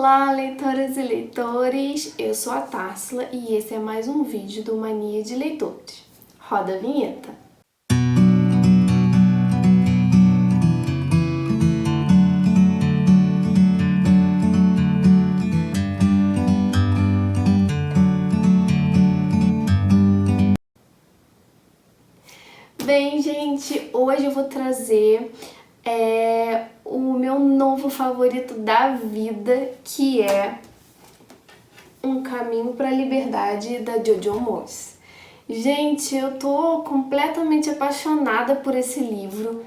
Olá, leitoras e leitores! Eu sou a Társila e esse é mais um vídeo do Mania de Leitores. Roda a vinheta! Bem, gente, hoje eu vou trazer o meu novo favorito da vida, que é Um Caminho para a Liberdade, da Jojo Moyes. Gente, eu tô completamente apaixonada por esse livro.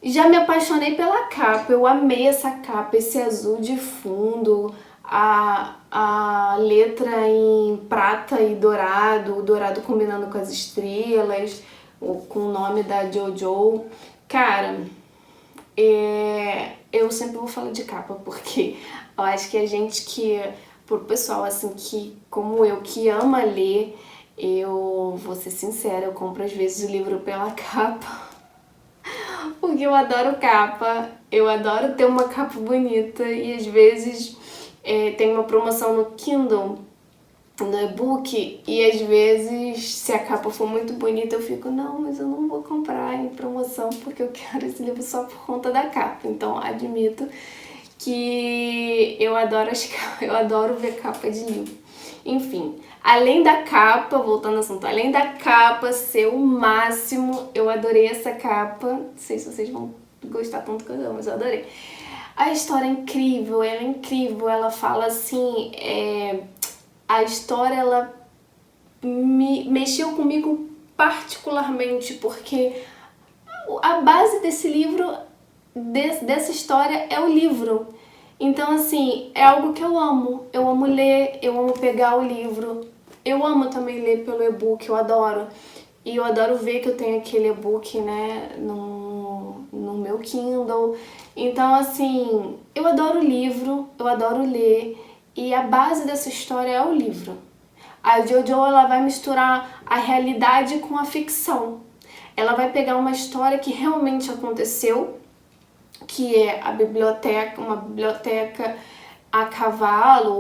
Já me apaixonei pela capa, eu amei essa capa, esse azul de fundo, a letra em prata e dourado, o dourado combinando com as estrelas, com o nome da Jojo. Cara, eu sempre vou falar de capa, porque eu acho que a gente pro pessoal assim que, como eu, que ama ler, eu vou ser sincera, eu compro às vezes o livro pela capa. Porque eu adoro capa, eu adoro ter uma capa bonita e às vezes tem uma promoção no Kindle, no e-book, e às vezes se a capa for muito bonita eu fico, não, mas eu não vou comprar em promoção porque eu quero esse livro só por conta da capa. Então admito que eu adoro ver capa de livro. Enfim, além da capa, voltando ao assunto, além da capa ser o máximo, eu adorei essa capa. Não sei se vocês vão gostar tanto que eu amo, mas eu adorei. A história é incrível, ela é incrível, ela fala assim, a história ela mexeu comigo particularmente, porque a base desse livro, dessa história é o livro. Então, assim, é algo que eu amo. Eu amo ler, eu amo pegar o livro. Eu amo também ler pelo e-book, eu adoro. E eu adoro ver que eu tenho aquele e-book, né, no meu Kindle. Então, assim, eu adoro livro, eu adoro ler. E a base dessa história é o livro. A Jojo, ela vai misturar a realidade com a ficção. Ela vai pegar uma história que realmente aconteceu, que é uma biblioteca a cavalo,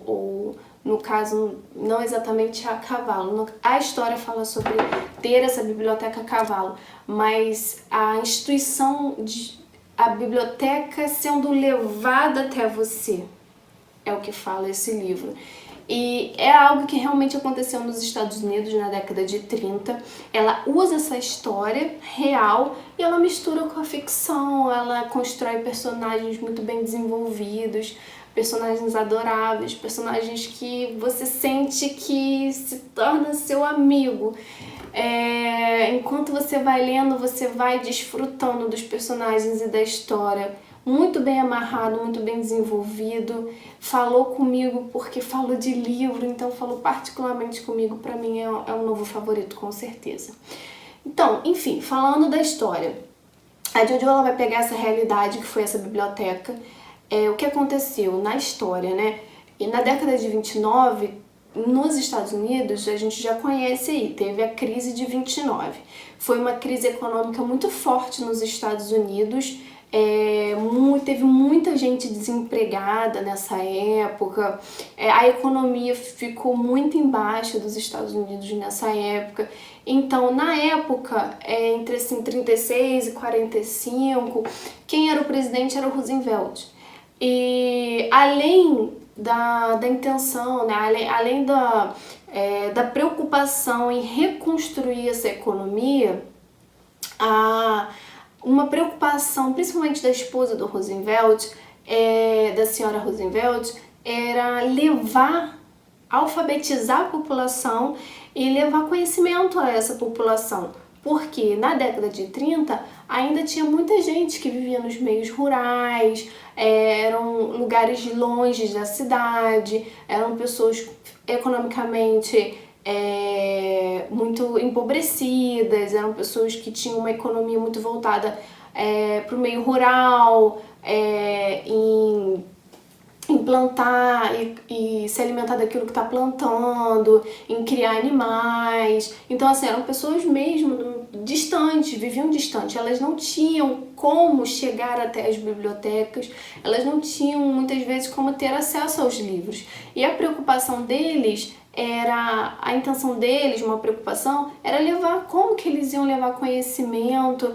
ou no caso, não exatamente a cavalo. A história fala sobre ter essa biblioteca a cavalo, mas a instituição, a biblioteca sendo levada até você, é o que fala esse livro. E é algo que realmente aconteceu nos Estados Unidos na década de 30. Ela usa essa história real e ela mistura com a ficção, ela constrói personagens muito bem desenvolvidos, personagens adoráveis, personagens que você sente que se torna seu amigo. Enquanto você vai lendo, você vai desfrutando dos personagens e da história. Muito bem amarrado, muito bem desenvolvido, falou comigo porque falou de livro, então falou particularmente comigo, pra mim é um novo favorito, com certeza. Então, enfim, falando da história, a Jojo ela vai pegar essa realidade que foi essa biblioteca, o que aconteceu na história, né? E na década de 29, nos Estados Unidos, a gente já conhece aí, teve a crise de 29. Foi uma crise econômica muito forte nos Estados Unidos, teve muita gente desempregada nessa época, a economia ficou muito embaixo dos Estados Unidos nessa época. Então, na época, entre assim, 36 e 45, quem era o presidente era o Roosevelt. E além da intenção, né, além da preocupação em reconstruir essa economia, uma preocupação, principalmente da esposa do Roosevelt, da senhora Roosevelt, era alfabetizar a população e levar conhecimento a essa população. Porque na década de 30 ainda tinha muita gente que vivia nos meios rurais, eram lugares longe da cidade, eram pessoas economicamente muito empobrecidas, eram pessoas que tinham uma economia muito voltada para o meio rural, em plantar e se alimentar daquilo que está plantando, em criar animais. Então, assim, eram pessoas mesmo distantes, viviam distante. Elas não tinham como chegar até as bibliotecas, elas não tinham muitas vezes como ter acesso aos livros. E a preocupação deles a intenção deles, uma preocupação, era levar, como que eles iam levar conhecimento,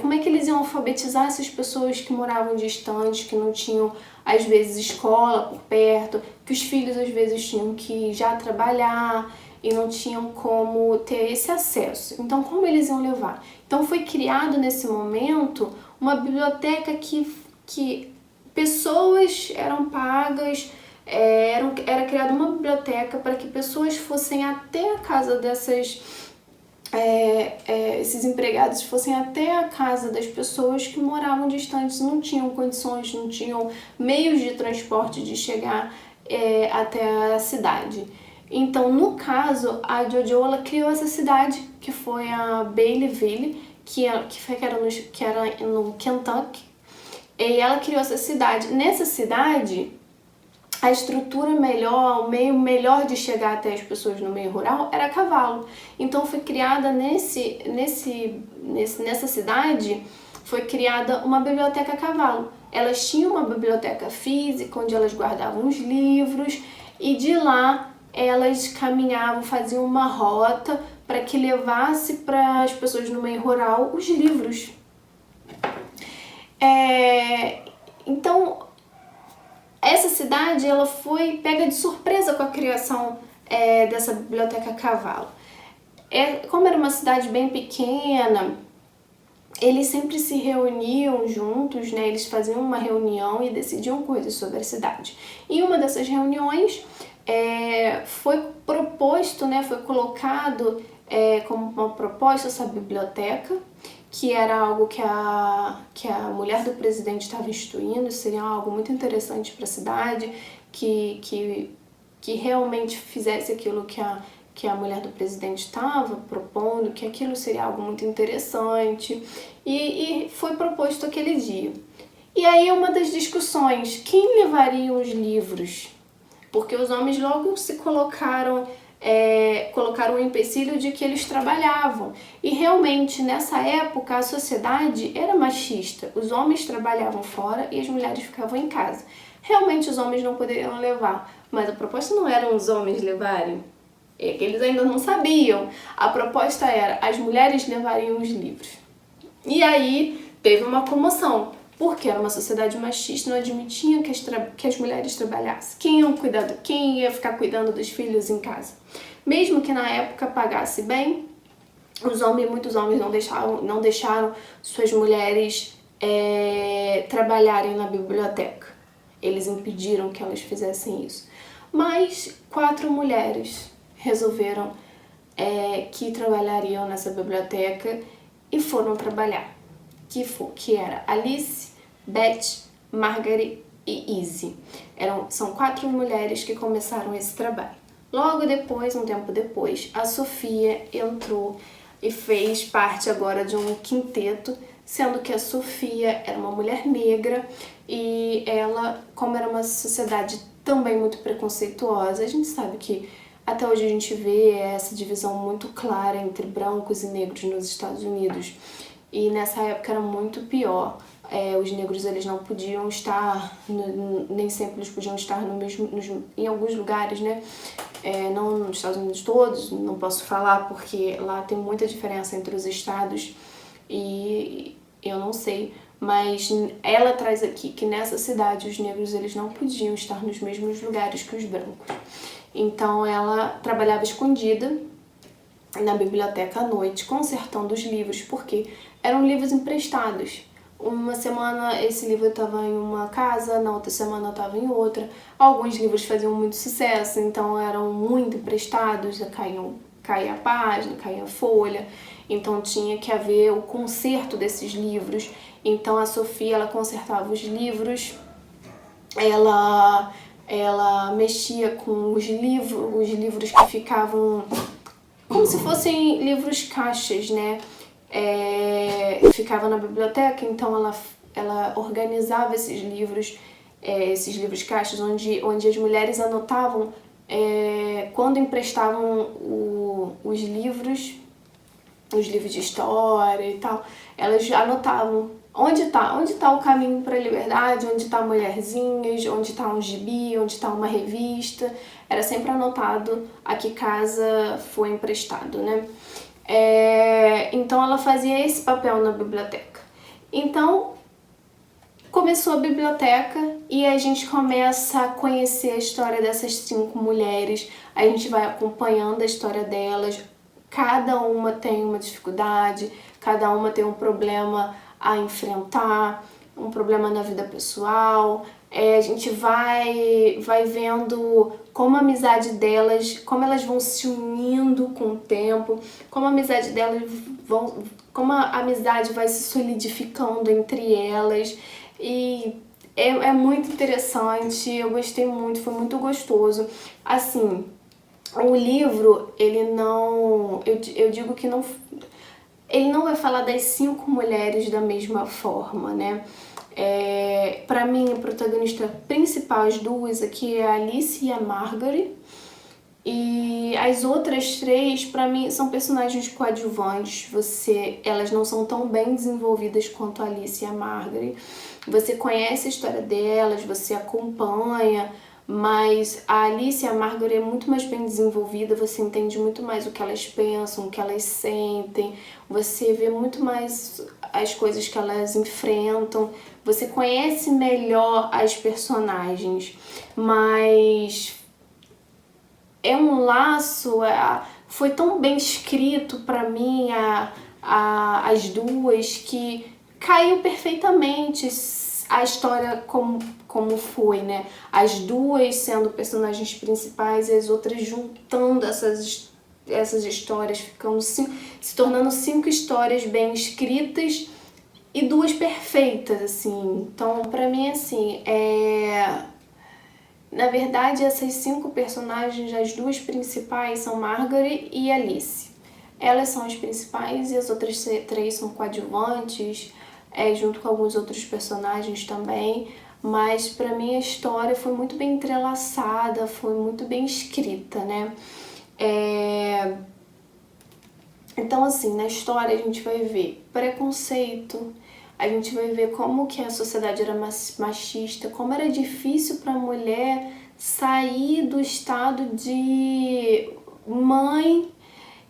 como é que eles iam alfabetizar essas pessoas que moravam distantes, que não tinham, às vezes, escola por perto, que os filhos, às vezes, tinham que já trabalhar e não tinham como ter esse acesso. Então, como eles iam levar? Então, foi criado, nesse momento, uma biblioteca que pessoas eram pagas. Era criada uma biblioteca para que pessoas fossem até a casa esses empregados fossem até a casa das pessoas que moravam distantes, não tinham condições, não tinham meios de transporte de chegar até a cidade. Então, no caso, a Jojo ela criou essa cidade, que foi a Baileyville, que era no Kentucky, e ela criou essa cidade. Nessa cidade, a estrutura melhor, o meio melhor de chegar até as pessoas no meio rural era a cavalo. Então foi criada nessa cidade, foi criada uma biblioteca a cavalo. Elas tinham uma biblioteca física onde elas guardavam os livros e de lá elas caminhavam, faziam uma rota para que levasse para as pessoas no meio rural os livros. Então, essa cidade ela foi pega de surpresa com a criação dessa biblioteca a cavalo. Como era uma cidade bem pequena, eles sempre se reuniam juntos, né? Eles faziam uma reunião e decidiam coisas sobre a cidade. Em uma dessas reuniões foi proposto, né? Foi colocado como uma proposta essa biblioteca, que era algo que a mulher do presidente estava instituindo, seria algo muito interessante para a cidade, que realmente fizesse aquilo que a mulher do presidente estava propondo, que aquilo seria algo muito interessante, e foi proposto aquele dia. E aí uma das discussões, quem levaria os livros? Porque os homens logo se colocaram o empecilho de que eles trabalhavam. E realmente, nessa época, a sociedade era machista. Os homens trabalhavam fora e as mulheres ficavam em casa. Realmente, os homens não poderiam levar. Mas a proposta não era os homens levarem. É que eles ainda não sabiam. A proposta era as mulheres levariam os livros. E aí, teve uma comoção. Porque era uma sociedade machista, não admitia que as mulheres trabalhassem. Quem ia ficar cuidando dos filhos em casa? Mesmo que na época pagasse bem, muitos homens não deixaram suas mulheres trabalharem na biblioteca. Eles impediram que elas fizessem isso. Mas 4 mulheres resolveram que trabalhariam nessa biblioteca e foram trabalhar. Que era Alice, Beth, Margaret e Izzy. São 4 mulheres que começaram esse trabalho. Logo depois, um tempo depois, a Sofia entrou e fez parte agora de um quinteto, sendo que a Sofia era uma mulher negra e ela, como era uma sociedade também muito preconceituosa, a gente sabe que até hoje a gente vê essa divisão muito clara entre brancos e negros nos Estados Unidos. E nessa época era muito pior. Os negros eles não podiam estar, nem sempre eles podiam estar em alguns lugares, né? Não nos Estados Unidos todos, não posso falar porque lá tem muita diferença entre os estados e eu não sei. Mas ela traz aqui que nessa cidade os negros eles não podiam estar nos mesmos lugares que os brancos. Então ela trabalhava escondida na biblioteca à noite, consertando os livros, porque eram livros emprestados. Uma semana esse livro estava em uma casa, na outra semana estava em outra. Alguns livros faziam muito sucesso, então eram muito emprestados, caía a página, caía a folha, então tinha que haver o conserto desses livros. Então a Sofia, ela consertava os livros, ela mexia com os livros que ficavam como se fossem livros caixas, né? Ficava na biblioteca, então ela organizava esses livros esses livros caixas, onde as mulheres anotavam quando emprestavam os livros de história e tal, elas anotavam onde tá o caminho para a liberdade, onde tá mulherzinhas, onde tá um gibi, onde tá uma revista, era sempre anotado a que casa foi emprestado, né? Então ela fazia esse papel na biblioteca. Então começou a biblioteca e a gente começa a conhecer a história dessas 5 mulheres, a gente vai acompanhando a história delas, cada uma tem uma dificuldade, cada uma tem um problema a enfrentar, um problema na vida pessoal. A gente vai vendo como a amizade delas, como elas vão se unindo com o tempo, como a amizade delas como a amizade vai se solidificando entre elas. E é muito interessante, eu gostei muito, foi muito gostoso. Assim, o livro, ele não... Eu digo que não... Ele não vai falar das 5 mulheres da mesma forma, né? Pra mim, a protagonista principal, as duas aqui, é a Alice e a Margaret. E as outras 3, pra mim, são personagens coadjuvantes. Elas não são tão bem desenvolvidas quanto a Alice e a Margaret. Você conhece a história delas, você acompanha, mas a Alice e a Margaret é muito mais bem desenvolvida, você entende muito mais o que elas pensam, o que elas sentem, você vê muito mais as coisas que elas enfrentam, você conhece melhor as personagens, mas é um laço, foi tão bem escrito pra mim as duas que caiu perfeitamente a história como foi, né? As duas sendo personagens principais e as outras juntando essas histórias, ficando se tornando 5 histórias bem escritas e 2 perfeitas, assim. Então, pra mim, assim, na verdade, essas 5 personagens, as 2 principais são Margaret e Alice. Elas são as principais e as outras 3 são coadjuvantes, junto com alguns outros personagens também. Mas pra mim a história foi muito bem entrelaçada, foi muito bem escrita, né? Então, assim, na história a gente vai ver preconceito, a gente vai ver como que a sociedade era machista, como era difícil para a mulher sair do estado de mãe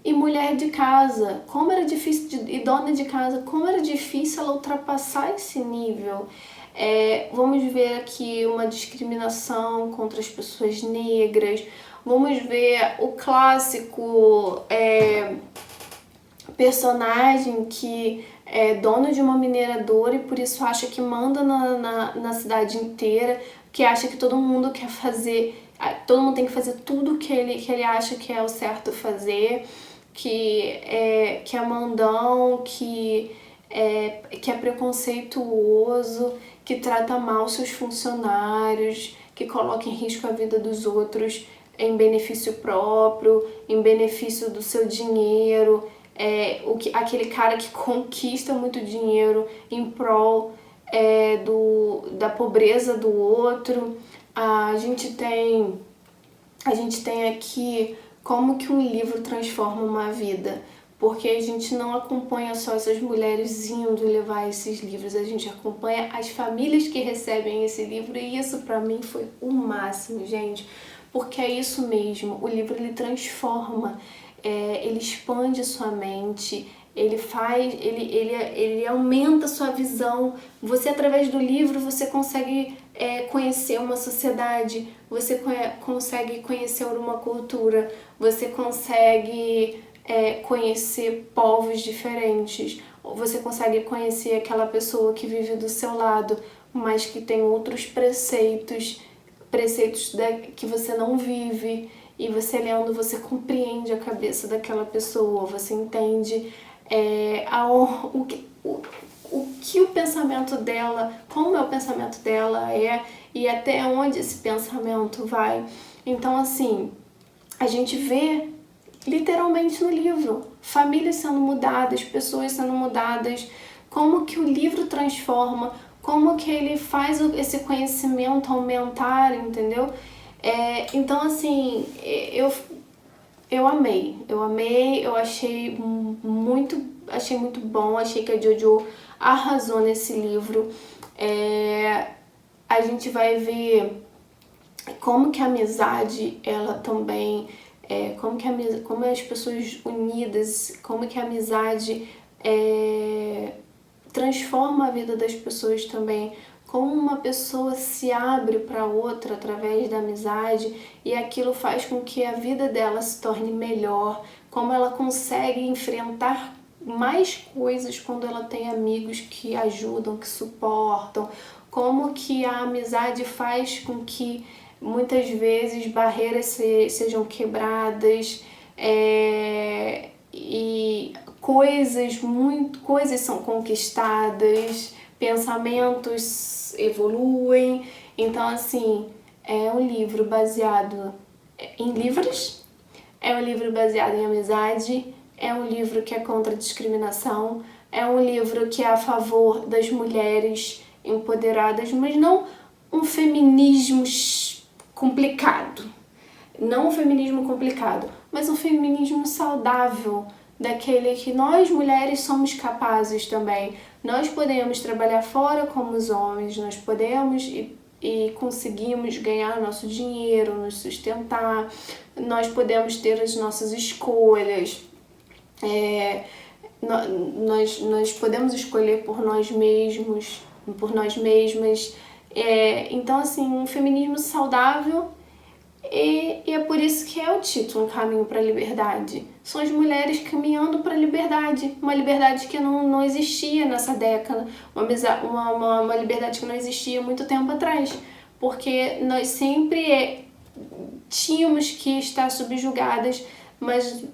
e mulher de casa, como era difícil, e dona de casa, como era difícil ela ultrapassar esse nível. Vamos ver aqui uma discriminação contra as pessoas negras, vamos ver o clássico personagem que é dono de uma mineradora e por isso acha que manda na cidade inteira, que acha que todo mundo quer fazer, todo mundo tem que fazer tudo que ele acha que é o certo fazer, que é mandão, que é preconceituoso, que trata mal seus funcionários, que coloca em risco a vida dos outros em benefício próprio, em benefício do seu dinheiro, aquele cara que conquista muito dinheiro em prol da pobreza do outro. A gente tem aqui como que um livro transforma uma vida, porque a gente não acompanha só essas mulheres indo levar esses livros, a gente acompanha as famílias que recebem esse livro, e isso pra mim foi o máximo, gente, porque é isso mesmo, o livro ele transforma, ele expande sua mente, ele aumenta sua visão. Você, através do livro, você consegue conhecer uma sociedade, você consegue conhecer uma cultura, você consegue conhecer povos diferentes, você consegue conhecer aquela pessoa que vive do seu lado, mas que tem outros preceitos que você não vive, e você lendo, você compreende a cabeça daquela pessoa, você entende o que o pensamento dela, como é o pensamento dela e até onde esse pensamento vai. Então, assim, a gente vê literalmente no livro famílias sendo mudadas, pessoas sendo mudadas, como que o livro transforma, como que ele faz esse conhecimento aumentar, entendeu? Então, assim, eu amei, eu achei muito bom, achei que a Jojo arrasou nesse livro. A gente vai ver como que a amizade, ela também, como as pessoas unidas, como que a amizade transforma a vida das pessoas também, como uma pessoa se abre para outra através da amizade e aquilo faz com que a vida dela se torne melhor, como ela consegue enfrentar mais coisas quando ela tem amigos que ajudam, que suportam, como que a amizade faz com que muitas vezes barreiras sejam quebradas, e coisas são conquistadas, pensamentos evoluem. Então, assim, é um livro baseado em livros, é um livro baseado em amizade, é um livro que é contra a discriminação, é um livro que é a favor das mulheres empoderadas, mas não um feminismo complicado. Não um feminismo complicado, mas um feminismo saudável, daquele que nós mulheres somos capazes também. Nós podemos trabalhar fora como os homens, nós podemos e conseguimos ganhar nosso dinheiro, nos sustentar, nós podemos ter as nossas escolhas, nós podemos escolher por nós mesmos, por nós mesmas. Então, assim, um feminismo saudável. E é por isso que é o título Um Caminho para a Liberdade. São as mulheres caminhando para a liberdade, uma liberdade que não existia nessa década, uma liberdade que não existia muito tempo atrás, porque nós sempre tínhamos que estar subjugadas, mas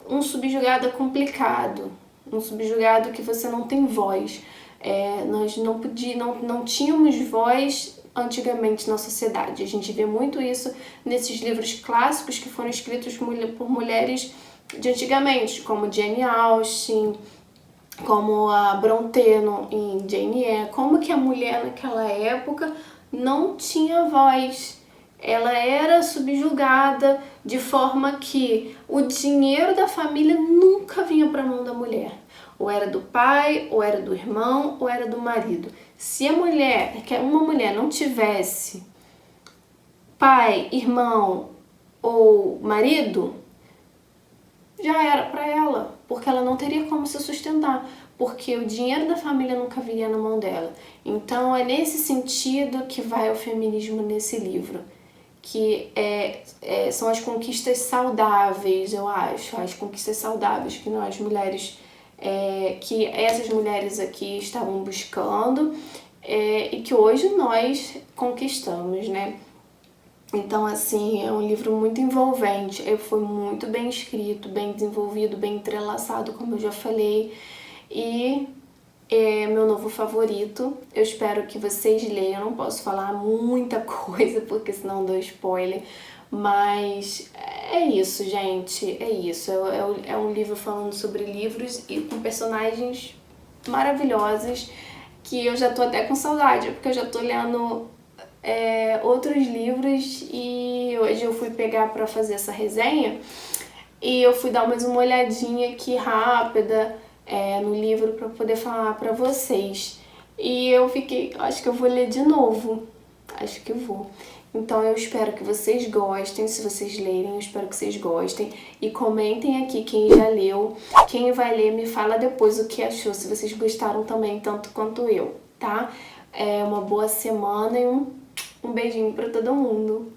um subjugado complicado, um subjugado que você não tem voz. Nós não tínhamos voz antigamente na sociedade. A gente vê muito isso nesses livros clássicos que foram escritos por mulheres de antigamente, como Jane Austen, como a Brontë em Jane Eyre. Como que a mulher naquela época não tinha voz. Ela era subjugada de forma que o dinheiro da família nunca vinha para a mão da mulher. Ou era do pai, ou era do irmão, ou era do marido. Se uma mulher não tivesse pai, irmão ou marido, já era para ela, porque ela não teria como se sustentar, porque o dinheiro da família nunca viria na mão dela. Então é nesse sentido que vai o feminismo nesse livro, que são as conquistas saudáveis, eu acho, as conquistas saudáveis que nós mulheres, que essas mulheres aqui estavam buscando, e que hoje nós conquistamos, né? Então, assim, é um livro muito envolvente, foi muito bem escrito, bem desenvolvido, bem entrelaçado, como eu já falei, e é meu novo favorito. Eu espero que vocês leiam, eu não posso falar muita coisa, porque senão dou spoiler, mas é isso, gente, é isso. É um livro falando sobre livros e com personagens maravilhosas, que eu já tô até com saudade, porque eu já tô lendo outros livros e hoje eu fui pegar pra fazer essa resenha e eu fui dar mais uma olhadinha aqui rápida no livro pra poder falar pra vocês. E eu fiquei, acho que eu vou ler de novo, acho que eu vou. Então eu espero que vocês gostem, se vocês lerem, eu espero que vocês gostem. E comentem aqui quem já leu, quem vai ler me fala depois o que achou, se vocês gostaram também, tanto quanto eu, tá? Uma boa semana e um beijinho pra todo mundo.